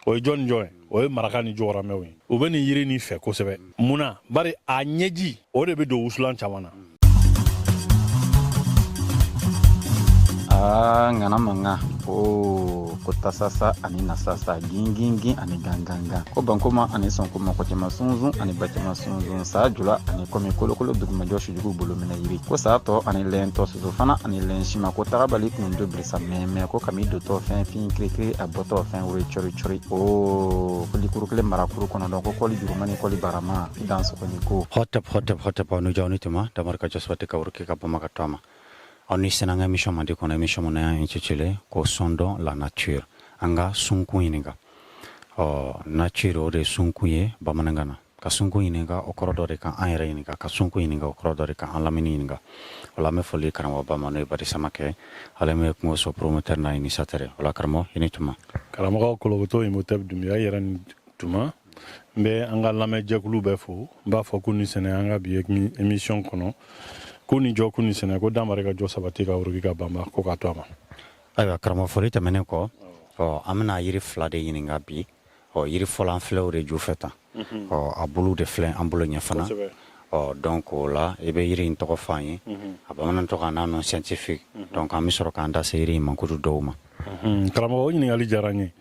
o ye jɔn jɔn ye o ye maraka ni jɔgɔrɔmɛw ye u bɛ nin yiri nin fɛ kosɛbɛ munna bari a ɲɛji o de bɛ don wusulan caman na. Ngana manga ko tasasa ani nasasa gingingin ani ganganga ko bankoma ani sonkoma ko tema sunzun ani batema sunzun sa jula ani komi kolokolo duguma joshi jugu bolo mina yiri ko sa to ani lento suzo fana ani lenshima ko tarabali kun do brisa meme ko kami do to fin krikri aboto fin wuri chori o ko likuru kle marakuru kono don ko koli jurumani koli barama dan so ko ni ko hotep no jawni tuma damar ka joswate ka urke ka pama ka tama. On est dans émission mandi qu'on émission mona intitulé ko sondo la nature anga sunku ininga nature de sunku ye bamanangana ka sunku ininga okorodore ka ayre ininga ka sunku ininga okorodore ka alamini ininga wala me foli karamo bamano bari samake ala me ko so promoteur na initiateur wala karamo inituma karamo ko logoto imotep dumya yeran tuma be anga lame jekulu be fo ba fo kuni sene anga bi émission kono kuni jo kuni sene ko damare ka jo sabati ka urgi ka bamba ko ka toma aywa karamo foli tamene ko amna yiri flade yininga bi yiri folan fleur ju feta abulu de flin ambulo nya fana donc là e be yiri to fanye abamana to kana non scientifique donc ami soro kanda se yiri man ko dowma karamo yininga li jaranye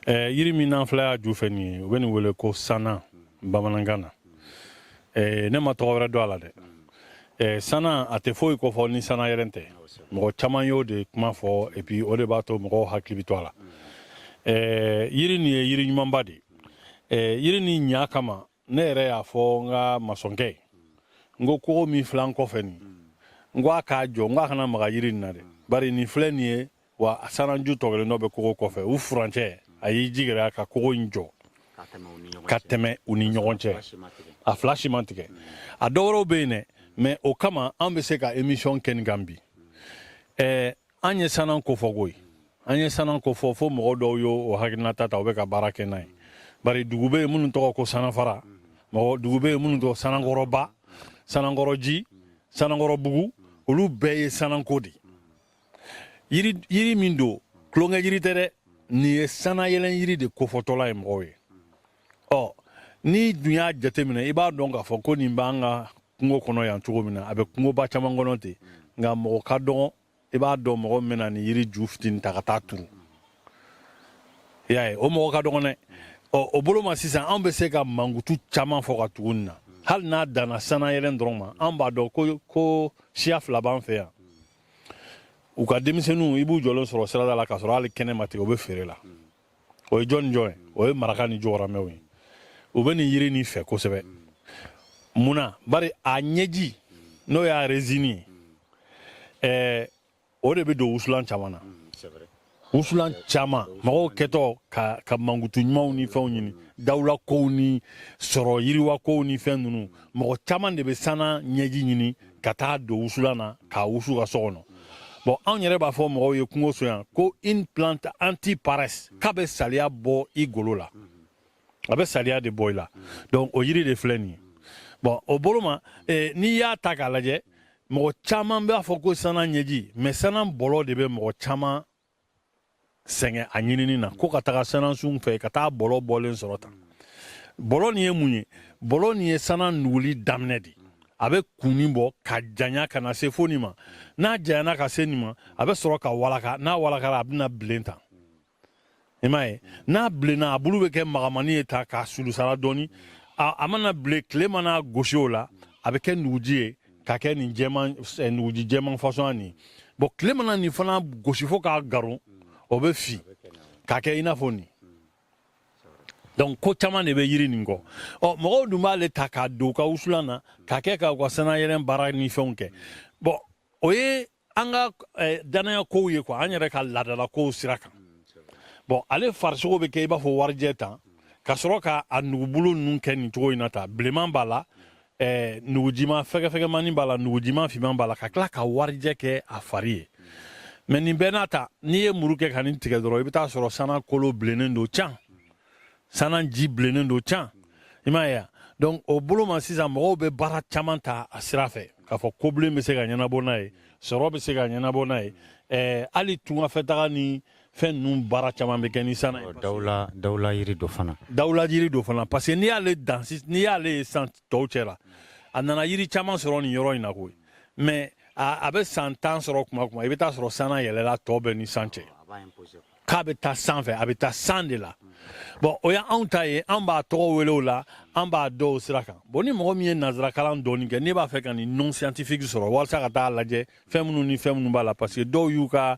yiri min fla ju feni wen wele ko sana bamanangana ne ma to wala do ala de sana ate foyi ko fɔ ni sana yɛrɛ tɛ mɔgɔ caman y'o de kuma fɔ et puis o de b'a to mɔgɔw hakili bɛ to a la yiri nin ye yiri ɲumanba de yiri nin ɲa kama ne yɛrɛ y'a fɔ n ka masɔnkɛ n ko kogo min filɛ an kɔfɛ nin n ko a k'a jɔ n ko a kana maga yiri nin na dɛ bari nin filɛ nin ye wa sanaju tɔgɔlen dɔ bɛ kogo kɔfɛ u furancɛ a y'i jigɛrɛ ka kogo in jɔ ka tɛmɛ u ni ɲɔgɔn cɛ a fila si man tigɛ a dɔ wɛrɛw bɛ yen dɛ mais o kama an bɛ se ka émission kɛ nin kan bi an ye sanan ko fɔ koyi an ye sanan ko fɔ fo mɔgɔ dɔw y'o hakilinata ta u bɛ ka baara kɛ n'a ye bari dugu bɛ yen minnu tɔgɔ ko sanafara dugu bɛ yen minnu tɔgɔ sanankɔrɔba sanankɔrɔji sanankɔrɔbugu olu bɛɛ ye sananko de yiri min don tulonkɛ yiri tɛ dɛ nin ye sanayɛlɛn yiri de kofɔtɔla ye mɔgɔw ye ni dun y'a jateminɛ i b'a dɔn k'a fɔ ko nin b'an ka kungo kɔnɔ yan cogo min na a bɛ kungoba caman kɔnɔ ten nka mɔgɔ ka dɔgɔ i b'a dɔn mɔgɔ min na ni yiri ju fitinin ta ka taa turu i y'a ye o mɔgɔ ka dɔgɔ dɛ o bolo ma sisan an bɛ se ka mankutu caman fɔ ka tugu nin na hali n'a danna sanayɛlɛn dɔrɔn ma an b'a dɔn ko siya fila b'an fɛ yan u ka denmisɛnninw i b'u jɔlen sɔrɔ sirada la k'a sɔrɔ hali kɛnɛ ma tigɛ u bɛ feere la o ye jɔn jɔn ye o ye maraka ni jɔgɔrɔmɛw ye u bɛ nin yiri nin fɛ kosɛbɛ munna bari a ɲɛji n'o y'a résine ye o de bɛ don wusulan caman na wusulan caman mɔgɔw kɛtɔ ka mankutu ɲumanw ni fɛnw ɲini dawula kow ni sɔrɔ yiriwa kow ni fɛn ninnu mɔgɔ caman de bɛ sana ɲɛji ɲini ka taa don wusulan na k'a wusu ka so kɔnɔ bon anw yɛrɛ b'a fɔ mɔgɔw ye kungo so yan ko une plante anti-paresse k'a bɛ saliya bɔ i golo la a bɛ saliya de bɔ i la donc o yiri de filɛ nin ye bon o bolo ma n'i y'a ta k'a lajɛ mɔgɔ caman b'a fɔ ko sana ɲɛji mais sana bɔlɔ de bɛ mɔgɔ caman sɛgɛn a ɲinini na ko ka taga sana sun fɛ ka taa bɔlɔ bɔlen sɔrɔ tan bɔlɔ nin ye mun ye bɔlɔ nin ye sana nuguli daminɛ de a bɛ kunni bɔ ka janya ka na se fo nin ma n'a janyana ka se nin ma a bɛ sɔrɔ ka walaka n'a walakara a bɛna bilen tan i m'a ye n'a bilenna a bulu bɛ kɛ magamani ye ta k'a sulusara dɔɔni a mana bilen tile mana gosi o la a bɛ kɛ nuguji ye ka kɛ nin nuguji jɛman fasɔn nin bon tile mana nin fana gosi fo k'a garon o bɛ fin k'a kɛ i n'a fɔ nin donc ko caman de bɛ yiri nin kɔ mɔgɔw dun b'ale ta k'a don u ka wusulan na k'a kɛ ka u ka sanayɛlɛn baara ni fɛnw kɛ bon o ye an ka danaya kow ye quoi an yɛrɛ ka laadala kow sira kan bon ale farisogo bɛ kɛ i b'a fɔ warijɛ tan ka sɔrɔ ka a nugubulu ninnu kɛ nin cogo in na tan bilenman b'a la nugujima fɛgɛfɛgɛmani b'a la nugujima finman b'a la ka tila ka warijɛ kɛ a fari ye mais nin bɛɛ n'a ta n'i ye muru kɛ ka nin tigɛ dɔrɔn i bɛ taa sɔrɔ sana kolo bilennen don can sana ji bilennen don can i m'a ye donc o bolo ma sisan mɔgɔw bɛ baara caman ta a sira fɛ k'a fɔ kobilen bɛ se ka ɲɛnabɔ n'a ye sɔrɔ bɛ se ka ɲɛnabɔ n'a ye hali tungafɛtaga ni fɛn ninnu baara caman bɛ kɛ ni sana ye. Dawula yiri dɔ fana. Dawula yiri dɔ fana parce que n'i y'ale dan n'i y'ale ye san tɔw cɛ la a nana yiri caman sɔrɔ nin yɔrɔ in na koyi mais a bɛ san 10 sɔrɔ kuma i bɛ taa sɔrɔ sana yɛlɛla tɔ bɛɛ ni san cɛ k'a bɛ taa sanfɛ a bɛ taa san de la bon o y'anw ta ye an b'a tɔgɔ wele o la an b'a dɔn o sira kan bon ni mɔgɔ min ye nanzarakalan dɔɔni kɛ n'i b'a fɛ ka nin non scientifique sɔrɔ walasa ka taa lajɛ fɛn minnu ni fɛn minnu b'a la parce que dɔw y'u ka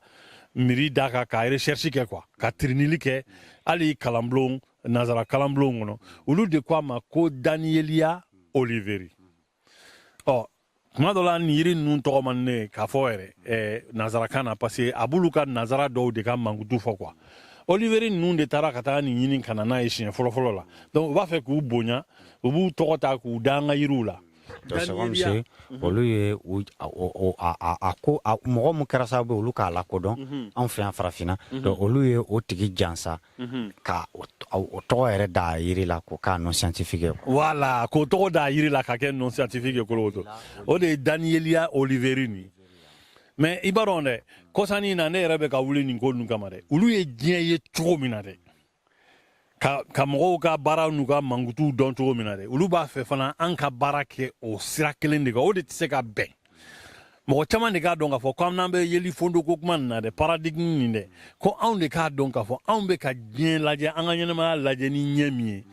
miiri d'a kan ka recherche kɛ quoi ka tirinili kɛ hali kalanbulon nanzara kalanbulon kɔnɔ olu de ko a ma ko Danielia Oliveri ɔ kuma dɔ la nin yiri ninnu tɔgɔ man ne k'a fɔ yɛrɛ nanzarakan na parce que a b'olu ka nanzara dɔw de ka mankutu fɔ quoi Oliveri ninnu de taara ka taa nin ɲini ka na n'a ye siɲɛ fɔlɔ la donc u b'a fɛ k'u bonya u b'u tɔgɔ ta k'u da an ka yiriw la. olu ye mɔgɔ mun kɛra sababu olu k'a lakodɔn anw fɛ yan farafinna donc olu ye o tigi jansa ka o tɔgɔ yɛrɛ da yiri la ko k'a non scientifique voilà k'o tɔgɔ da yiri la ka kɛ non scientifique kolo o de ye Danielia Oliveri nin mais i b'a dɔn dɛ kɔsani in na ne yɛrɛ bɛ ka wuli nin ko ninnu kama dɛ olu ye diɲɛ ye cogo min na dɛ ka mɔgɔw ka baara n'u ka mankutu dɔn cogo min na dɛ olu b'a fɛ fana an ka baara kɛ o sira kelen de kan o de tɛ se ka bɛn mɔgɔ caman de k'a dɔn k'a fɔ ko n'an bɛ yeli fondo ko kuma nin na dɛ paradigme nin dɛ ko anw de k'a dɔn k'a fɔ anw bɛ ka diɲɛ lajɛ an ka ɲɛnamaya lajɛ ni ɲɛ min ye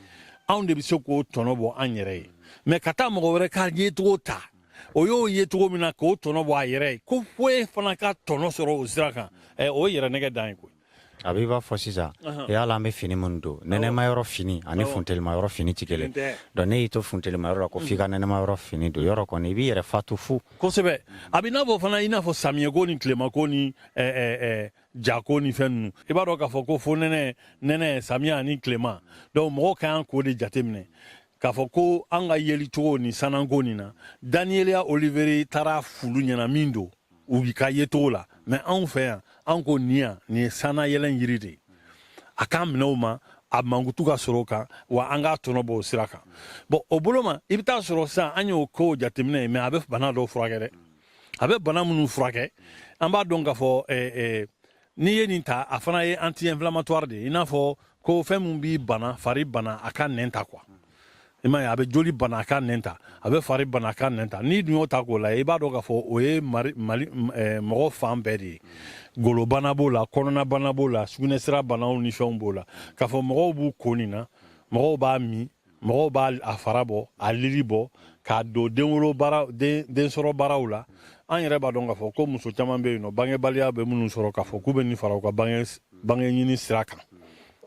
anw de bɛ se k'o tɔnɔ bɔ an yɛrɛ ye mais ka taa mɔgɔ wɛrɛ ka yecogo ta o y'o ye cogo min na k'o tɔnɔ bɔ a yɛrɛ ye ko foyi fana ka tɔnɔ sɔrɔ o sira kan o ye yɛrɛ nɛgɛ dan ye koyi. a b'i b'a fɔ sisan yala an bɛ fini minnu don nɛnɛma yɔrɔ fini ani funtelima yɔrɔ fini tɛ kelen donc ne y'i to funtelima yɔrɔ la ko f'i ka nɛnɛma yɔrɔ fini don yɔrɔ kɔni i b'i yɛrɛ fatu fu kosɛbɛ a bɛ n'a fɔ fana i n'a fɔ samiyɛko ni tilemako ni jako ni fɛn ninnu i b'a dɔn k'a fɔ ko fo nɛnɛ samiya ani tilema donc mɔgɔw ka kan k'o de jateminɛ k'a fɔ ko an ka yeli cogo ni sananko nin na Danielia Oliveri taara fulu ɲɛna min don u ka ye cogo la mais anw fɛ yan an ko nin ye sana yɛlɛn yiri de ye a k'an minɛ o ma a mankutu ka sɔrɔ o kan wa an k'a tɔnɔ bɔ o sira kan bon o bolo ma i bɛ taa sɔrɔ sisan an y'o ko jateminɛ mais a bɛ bana dɔw furakɛ dɛ a bɛ bana minnu furakɛ an b'a dɔn k'a fɔ n'i ye nin ta a fana ye anti-inflammatoire de ye i n'a fɔ ko fɛn min b'i bana fari bana a ka nɛn ta quoi i m'a ye a bɛ joli bana a ka nɛn ta a bɛ fari bana a ka nɛn ta n'i dun y'o ta k'o lajɛ i b'a dɔn k'a fɔ o ye mɔgɔ fan bɛɛ de ye golobana b'o la kɔnɔnabana b'o la sugunɛsira banaw ni fɛnw b'o la k'a fɔ mɔgɔw b'u ko nin na mɔgɔw b'a min mɔgɔw b'a a fara bɔ a lili bɔ k'a don densɔrɔ baaraw la an yɛrɛ b'a dɔn k'a fɔ ko muso caman bɛ yen nɔ bangebaliya bɛ minnu sɔrɔ k'a fɔ k'u bɛ nin fara u ka bange ɲini sira kan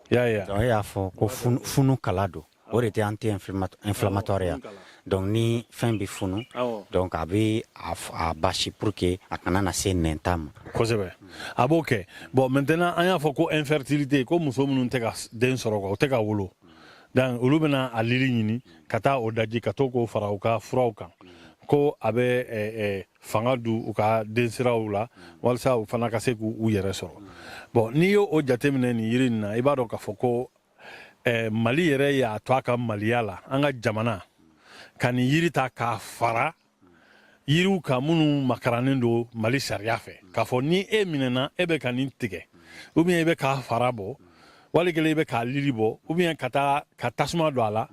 i y'a ye wa. e y'a fɔ ko funu kala don o de tɛ anti-inflammatoire ya donc ni fɛn bɛ funu donc a bɛ a basi pour que a kana na se nɛnta ma kosɛbɛ a b'o kɛ bon maintenant an y'a fɔ ko infertilité ko muso minnu tɛ ka den sɔrɔ o tɛ ka wolo donc olu bɛna a lili ɲini ka taa o daji ka to k'o fara u ka furaw kan ko a bɛ fanga di u ka densiraw la walasa u fana ka se k'u yɛrɛ sɔrɔ bon n'i y'o jateminɛ nin yiri in na i b'a dɔn k'a fɔ ko Mali yɛrɛ y'a to a ka maliya la an ka jamana ka nin yiri ta k'a fara yiriw kan minnu makaranen don Mali sariya fɛ k'a fɔ ni e minɛna e bɛ ka nin tigɛ ou bien i bɛ k'a fara bɔ wali kelen i bɛ k'a lili bɔ ou bien ka tasuma don a la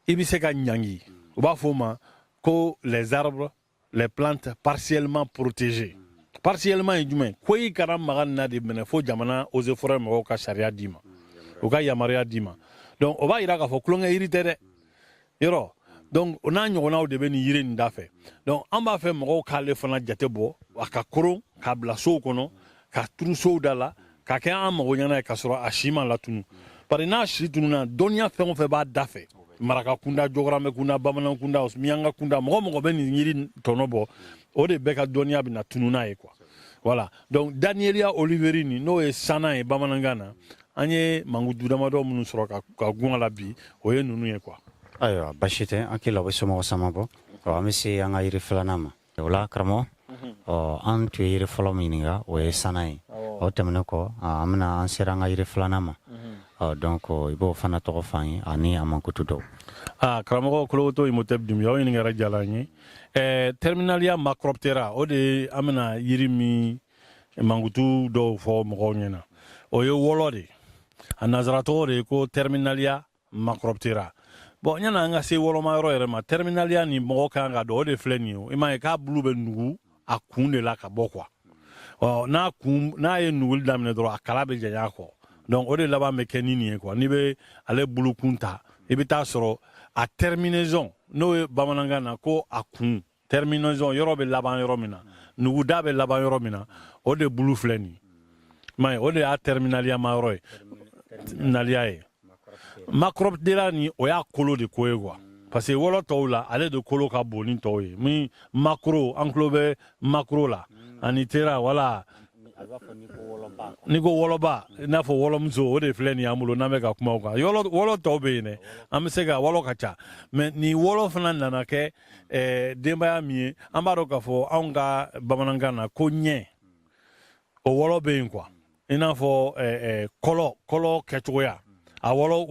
i bɛ se ka ɲangi u b'a fɔ o ma ko les arbres les plantes partiellement protégées partiellement ye jumɛn ko i kana maga nin na de minɛ fo jamana eaux et forêts mɔgɔw ka sariya d'i ma u ka yamaruya d'i ma donc o b'a yira k'a fɔ tulonkɛ yiri tɛ dɛ yɔrɔ donc o n'a ɲɔgɔnnaw de bɛ nin yiri nin da fɛ donc an b'a fɛ mɔgɔw k'ale fana jate bɔ a ka koron k'a bila sow kɔnɔ ka turu sow da la ka kɛ an mago ɲɛna ye k'a sɔrɔ a si ma latunu bari n'a si tununa dɔnniya fɛn o fɛn b'a da fɛ maraka kunda jɔgɔrɔmɛ kunda bamanan kunda miyanka kunda mɔgɔ bɛ nin yiri tɔnɔ bɔ o de bɛɛ ka dɔnniya bɛ na tunu n'a ye quoi voilà donc Danielia Oliveri nin n'o ye sana ye bamanankan na an ye mankutu damadɔ minnu sɔrɔ ka gun a la bi o ye ninnu ye quoi. ayiwa basi tɛ an k'i la u bɛ somɔgɔ sama bɔ an bɛ se an ka yiri filanan ma o la karamɔgɔ an tun ye yiri fɔlɔ min ɲininka o ye sana ye o tɛmɛnen kɔ an bɛna an sera an ka yiri filanan ma donc i b'o fana tɔgɔ f'an ye ani a mankutu dɔw. karamɔgɔ Kologoto Imhotep Dunbiya o ɲininkali diyara an ye terminalia macroptera o de an bɛna yiri min mankutu dɔw fɔ mɔgɔw ɲɛna o ye wolo de a nazarato de ko terminalia macroptera bon nyana nga se wolo ma yoro yere ma terminalia ni mo kan ga do de fleni o ima ka bulu be nugu a kun de la ka bokwa na kun na ye nugul damne dro akala be janya ko donc o de laba me kenini ko ni be ale bulu kunta e be ta soro a terminaison no bamananga na ko a kun terminaison yoro be laban yoro mina nugu da be laban yoro mina o de bulu fleni mai o de a terminalia ma yoro nalia e macrop de la ni o ya kolo de ko quoi parce que wolo tawla ale de kolo ka boni toye mi macro enclobe macro la anitera wala ni ko woloba na fo wolomzo o de fleni amulo na meka kuma ko wolo tobe ne amsega wolo kacha mais ni wolo fana nana ke demba mi ambaro ka fo anga bamanangana ko nye o wolo be quoi ina fo kolo ketoya a wolo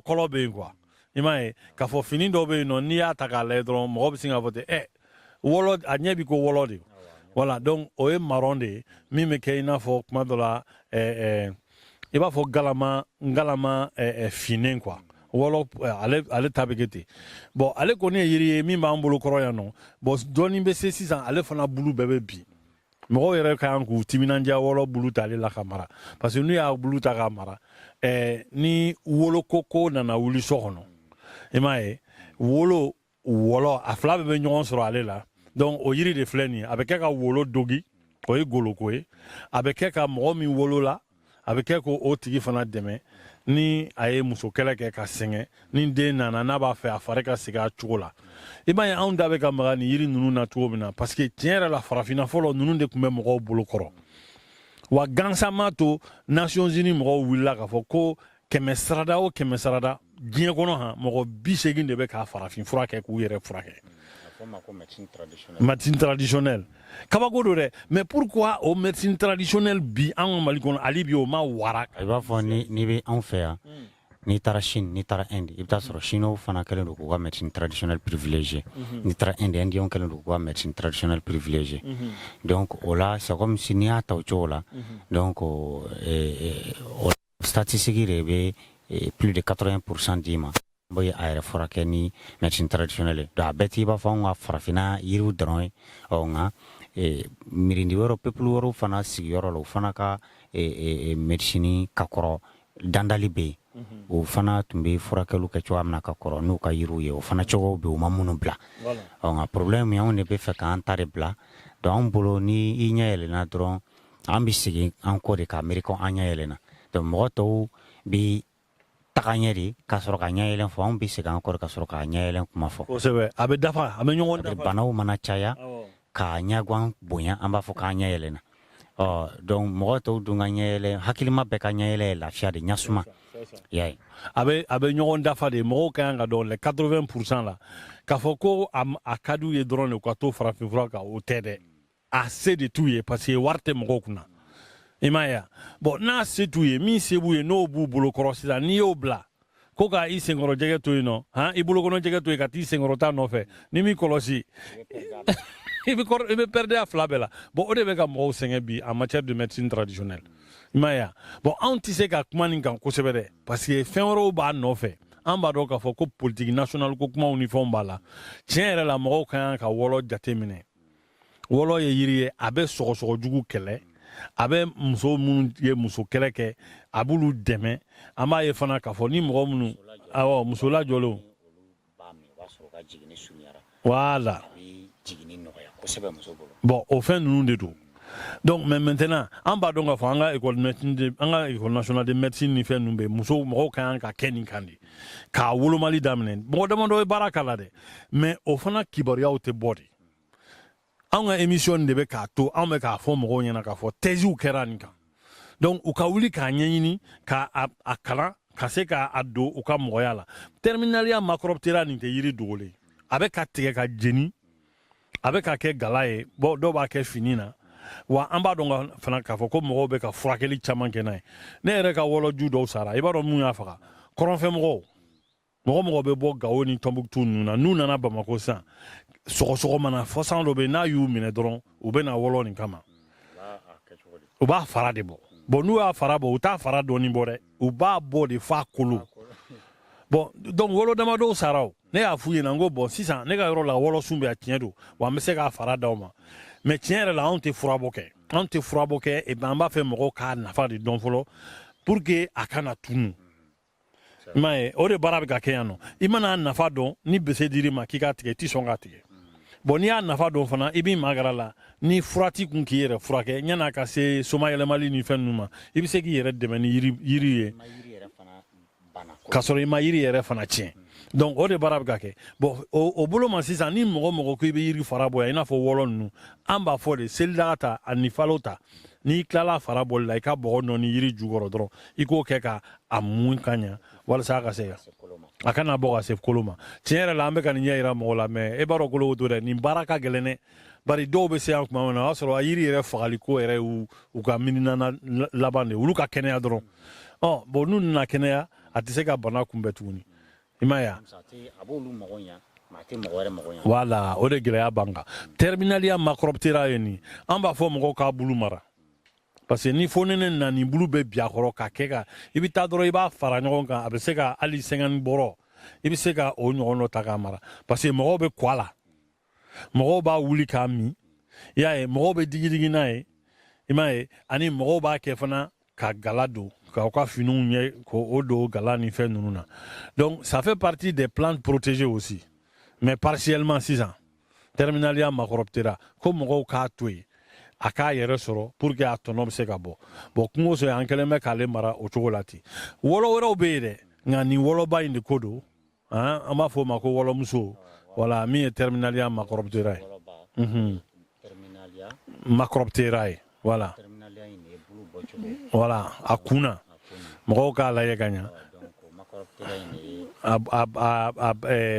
kolo be quoi imae ka fo fini do be no ni ataka le dron mo bi singa vote wolo anyebi ko wolo de voilà donc o e maronde mi me ke ina fo kuma dola e ba fo galama finen quoi wolo ale tabegete bon ale koni yiri mi ma mbulu koro ya no bon doni be se 600 ale fana bulu bebe bi mo yere ka anku timinanja wolo bulu tale la kamara parce que nous ya bulu ta kamara ni wolo koko na wuli sokono emae wolo afla be nyon soro ale la donc o yiri de fleni avec ka wolo dogi o e golo ko e avec ka mo mi wolo la avec ko o tigi fana deme ni aye muso kele ke ka senge ni de nana na ba fe afare ka siga chugo la emae on da be ka mara ni yiri nunu na tuo bina parce que tiere la farafina folo nunu de kumbe mo bolo koro wa gansama to Nations Unies mo willa ka fo ko kemesrada o kemesrada diɲɛ kɔnɔ han mɔgɔ 80 de bɛ ka farafin fura kɛ k'u yɛrɛ furakɛ médecine traditionnelle kabako do dɛ mais pourquoi o médecine traditionnelle bi an ka Mali kɔnɔ ali bi o ma wara i b'a fɔ ni bɛ anw fɛ yan n'i taara Chine n'i taara Inde i bɛ taa sɔrɔ Chinois fana kɛlen don k'u ka médecine traditionnelle privilégiée n'i taara Inde Indiens kɛlen don k'u ka médecine traditionnelle privilégiée donc o la c'est comme si n'i y'a ta o cogo la donc o statistique de bɛ plus de 80% d'i ma boy a yɛrɛ furakɛ ni médecine traditionnelle donc a bɛɛ t'i b'a fɔ anw ka farafina yiriw dɔrɔn ye nka mirindi wɛrɛw peuple wɛrɛw fana sigiyɔrɔ la o fana ka médecine ka kɔrɔ dandali bɛ yen o fana tun bɛ furakɛliw kɛ cogoya min na ka kɔrɔ n'u ka yiriw ye o fana cogow bɛ yen o ma minnu bila nka problème ye anw de bɛ fɛ k'an ta de bila donc anw bolo ni i ɲɛ yɛlɛnna dɔrɔn an bɛ segin an kɔ de ka miiri ko an ɲɛ yɛlɛnna donc mɔgɔ tɔw bɛ taga ɲɛ de ka sɔrɔ ka ɲɛ yɛlɛn fɔ anw bɛ segin an kɔ de ka sɔrɔ ka ɲɛ yɛlɛn kuma fɔ kosɛbɛ a bɛ dafa a bɛ ɲɔgɔn dafa banaw mana caya k'a ɲɛguwan bonya an b'a fɔ k'an ɲɛ yɛlɛnna donc mɔgɔ tɔw dun ka ɲɛ yɛlɛn hakilima bɛɛ ka ɲɛ yɛlɛn ye lafiya de ɲasuma yaye a bɛ ɲɔgɔn dafa de mɔgɔw ka kan ka dɔn le 80% la k'a fɔ ko a ka d'u ye dɔrɔn de ka to farafinfura kan o tɛ dɛ a se de t'u ye parce que wari tɛ mɔgɔw kunna i m'a ye bon n'a se t'u ye min se b'u ye n'o b'u bolo kɔrɔ sisan n'i y'o bila ko ka i senkɔrɔ jɛgɛ to yen nɔ i bolokɔnɔ jɛgɛ to yen ka t'i senkɔrɔ ta nɔfɛ ni m'i kɔlɔsi i bɛ perdre a fila bɛɛ la bon o de bɛ ka mɔgɔw sɛgɛn bi en matière de médecine traditionnelle i m'a ye bon anw tɛ se ka kuma nin kan kosɛbɛ dɛ parce que fɛn wɛrɛw b'a nɔfɛ an b'a dɔn k'a fɔ ko politique nationale ko kumaw ni fɛnw b'a la tiɲɛ yɛrɛ la mɔgɔw ka kan ka wɔlɔ jate minɛ wɔlɔ ye yiri ye a bɛ sɔgɔsɔgɔjugu kɛlɛ a bɛ muso minnu ye muso kɛlɛ kɛ a b'olu dɛmɛ an b'a ye fana k'a fɔ ni mɔgɔ minnu awɔ muso lajɔlenw voilà bon o fɛn ninnu de don donc mais maintenant an b'a dɔn k'a fɔ an ka école nationale de médecine ni fɛn ninnu bɛ mɔgɔw ka kan ka kɛ nin kan de k'a wolomali daminɛ mɔgɔ damadɔ ye baara k'a la dɛ mais o fana kibaruyaw tɛ bɔ de an ka émission de bɛ k'a to an bɛ k'a fɔ mɔgɔw ɲɛna k'a fɔ thèse kɛra nin kan donc u ka wuli k'a ɲɛɲini k'a kalan ka se k'a don u ka mɔgɔya la terminalia macroptera nin tɛ yiri dogolen a bɛ ka tigɛ ka jeni a bɛ ka kɛ gala ye bon dɔw b'a kɛ fini na wa an b'a dɔn fana k'a fɔ ko mɔgɔw bɛ ka furakɛli caman kɛ n'a ye ne yɛrɛ ka wɔlɔju dɔw sara i b'a dɔn mun y'a faga kɔrɔnfɛmɔgɔw mɔgɔ bɛ bɔ Gao ni Tombouctou ninnu na n'u nana Bamako sisan sɔgɔsɔgɔ mana fɔsan dɔ bɛ n'a y'u minɛ dɔrɔn u bɛ na wɔlɔ nin kama u b'a fara de bɔ bon n'u y'a fara bɔ u t'a fara dɔɔni bɔ dɛ u b'a bɔ de f'a kolo bon donc wolo damadɔw sara o ne y'a f'u ɲɛna n ko bon sisan ne ka yɔrɔ la wɔlɔsun bɛ a tiɲɛ don wa an bɛ se k'a fara d'aw ma mais tiɲɛ yɛrɛ la anw tɛ furabɔ kɛ et ben an b'a fɛ mɔgɔw k'a nafa de dɔn fɔlɔ pour que a kana tunu i m'a ye o de baara bɛ ka kɛ yan nɔ i mana nafa dɔn ni bese dir'i ma k'i k'a tigɛ i tɛ sɔn k'a tigɛ bon n'i y'a nafa dɔn fana i b'i magara la ni furati kun k'i yɛrɛ furakɛ yan'a ka se soma yɛlɛmali ni fɛn ninnu ma i bɛ se k'i yɛrɛ dɛmɛ ni yiri ye k'a sɔrɔ i ma yiri yɛrɛ fana tiɲɛ donc o de baara bɛ ka kɛ bon o bolo ma sisan ni mɔgɔ ko i bɛ yiri fara bɔ yan i n'a fɔ wɔlɔ ninnu an b'a fɔ de selidaga ta a ni falo ta n'i tilala fara bɔli la i ka bɔgɔ nɔ ni yiri jukɔrɔ dɔrɔn i k'o kɛ ka a mun ka ɲɛ walasa a ka se a kana bɔ ka se kolo ma tiɲɛ yɛrɛ la an bɛ ka nin ɲɛ yira mɔgɔw la mais e b'a dɔn kolo to dɛ nin baara ka gɛlɛn dɛ bari dɔw bɛ se yan tuma min na o y'a sɔrɔ a yiri yɛrɛ fagali ko yɛrɛ u ka mininana laban de olu ka kɛnɛya dɔrɔn bon n'u nana kɛnɛya a tɛ se ka bana kunbɛn tuguni i m'a ye voilà o de gɛlɛya b'an kan terminaliya makɔrɔbitera ye nin an b'a fɔ mɔgɔw k'a bulu mara parce que ni fonɛnɛ nana nin bulu bɛ bi a kɔrɔ ka kɛ ka i bɛ taa dɔrɔn i b'a fara ɲɔgɔn kan a bɛ se ka hali 50 bɔrɔ i bɛ se ka o ɲɔgɔn dɔ ta k'a mara parce que mɔgɔw bɛ kɔ a la mɔgɔw b'a wuli k'a min i y'a ye mɔgɔw bɛ digi n'a ye i m'a ye ani mɔgɔw b'a kɛ fana ka gala don k'aw ka finiw ɲɛ k'o don gala ni fɛn ninnu na donc ça fait partie des plantes protégées aussi mais partiellement sisan terminaliya makɔrɔbitera ko mɔgɔw k'a to yen a k'a yɛrɛ sɔrɔ pour que a tɔnɔ bɛ se ka bɔ bon kungo so an kɛlen bɛ k'ale mara o cogo la ten wɔlɔ wɛrɛw bɛ yen dɛ nka nin wɔlɔba in de ko don an b'a fɔ o ma ko wɔlɔmuso voilà min ye terminaliya makɔrɔbitera ye makɔrɔbitera ye voilà voilà a kunna mɔgɔw k'a lajɛ ka ɲa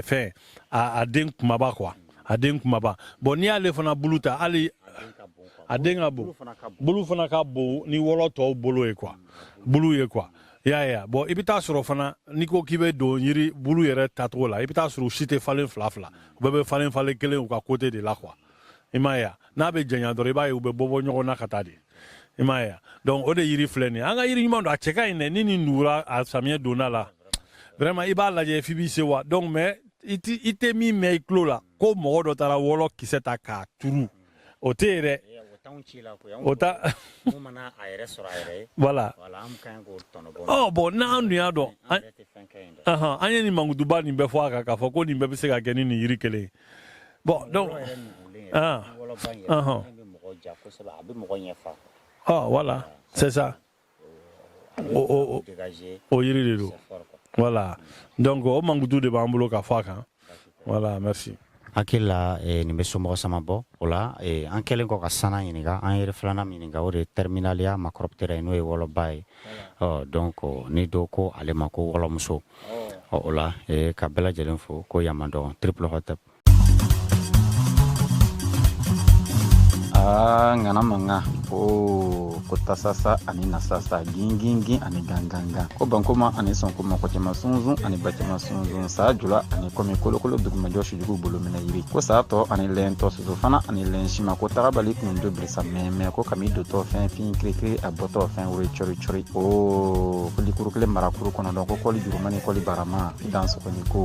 fɛn a den kumaba quoi a den kumaba bon n'i y'ale fana bulu ta hali a den ka bon bulu fana ka bon ni wɔlɔ tɔw bolo ye quoi bulu ye quoi i y'a ye bon i bɛ taa sɔrɔ fana n'i ko k'i bɛ don yiri bulu yɛrɛ tacogo la i bɛ taa sɔrɔ u si tɛ falen fila u bɛɛ bɛ falen kelen u ka côté de la quoi i m'a ye n'a bɛ janya dɔrɔn i b'a ye u bɛ bɔ ɲɔgɔn na ka taa de i m'a ye donc o de yiri filɛ nin ye an ka yiri ɲuman don a cɛ ka ɲi dɛ ni nin nugura a samiyɛ donna la vraiment i b'a lajɛ f'i b'i se wa donc mais i tɛ min mɛn i tulo la ko mɔgɔ dɔ taara wɔlɔ kisɛ ta k'a turu o tɛ yen dɛ o ta voilà bon n'an dun y'a dɔn an ye nin mankutuba nin bɛɛ fɔ a kan k'a fɔ ko nin bɛɛ bɛ se ka kɛ ni nin yiri kelen ye bon donc voilà c'est ça o yiri de don voilà donc o mankutu de b'an bolo ka fɔ a kan voilà merci hakili la nin bɛ somɔgɔ sama bɔ o la an kɛlen kɔ ka sana ɲininka an yɛrɛ filanan min ɲininka o de ye terminaliya makɔrɔbitera ye n'o ye wɔlɔba ye donc ni dɔ ko ale ma ko wɔlɔmuso o la ka bɛɛ lajɛlen fo ko yan man dɔn triple hotep ngana manga ko tasasa ani nasasa gingingin ani ganganga ko bankoma ani sonkoma ko tema sunzun ani batema sunzun sa jula ani komi kolokolo duguma joshi jugu bolo mina yiri ko sa to ani lento suzo fana ani lenshima ko tarabali kun do brisa meme ko kami do to fin krikri aboto fin wuri chori o ko likuru kle marakuru kono don ko koli jurumani koli barama dans ko ni ko